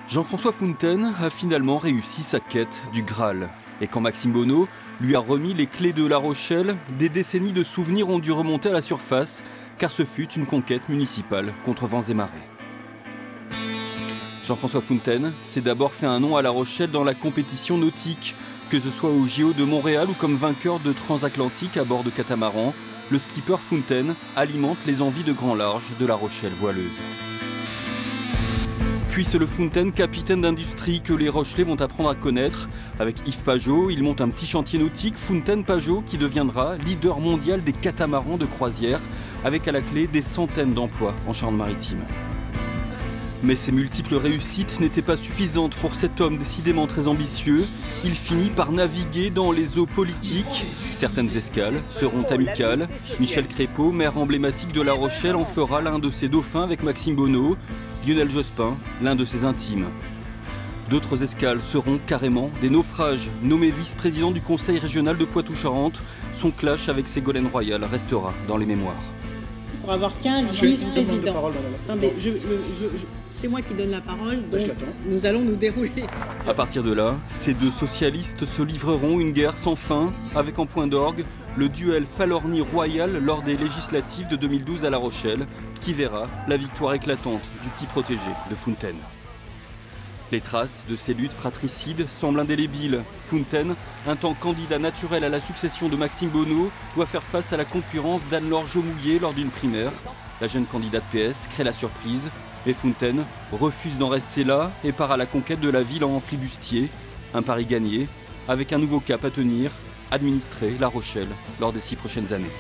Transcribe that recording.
Jean-François Fontaine a finalement réussi sa quête du Graal. Et quand Maxime Bonneau lui a remis les clés de La Rochelle, des décennies de souvenirs ont dû remonter à la surface, car ce fut une conquête municipale contre vents et marées. Jean-François Fontaine s'est d'abord fait un nom à La Rochelle dans la compétition nautique, que ce soit au JO de Montréal ou comme vainqueur de transatlantique à bord de catamaran, le skipper Fontaine alimente les envies de grand large de La Rochelle voileuse. Puis c'est le Fontaine capitaine d'industrie que les Rochelais vont apprendre à connaître. Avec Yves Pajot, il monte un petit chantier nautique, Fontaine Pajot, qui deviendra leader mondial des catamarans de croisière, avec à la clé des centaines d'emplois en Charente-Maritime. Mais ces multiples réussites n'étaient pas suffisantes pour cet homme décidément très ambitieux. Il finit par naviguer dans les eaux politiques. Certaines escales seront amicales. Michel Crépeau, maire emblématique de La Rochelle, en fera l'un de ses dauphins avec Maxime Bonneau. Lionel Jospin, l'un de ses intimes. D'autres escales seront carrément des naufrages. Nommé vice-président du conseil régional de Poitou-Charentes, son clash avec Ségolène Royal restera dans les mémoires. Pour avoir 15 vice-présidents. C'est moi qui donne la parole, donc nous allons nous dérouler. À partir de là, ces deux socialistes se livreront une guerre sans fin, avec en point d'orgue le duel Falorni-Royal lors des législatives de 2012 à La Rochelle, qui verra la victoire éclatante du petit protégé de Fontaine. Les traces de ces luttes fratricides semblent indélébiles. Fontaine, un temps candidat naturel à la succession de Maxime Bonneau, doit faire face à la concurrence d'Anne-Laure Jaumouillet lors d'une primaire. La jeune candidate PS crée la surprise, mais Fontaine refuse d'en rester là et part à la conquête de la ville en flibustier. Un pari gagné, avec un nouveau cap à tenir, administrer La Rochelle lors des 6 prochaines années.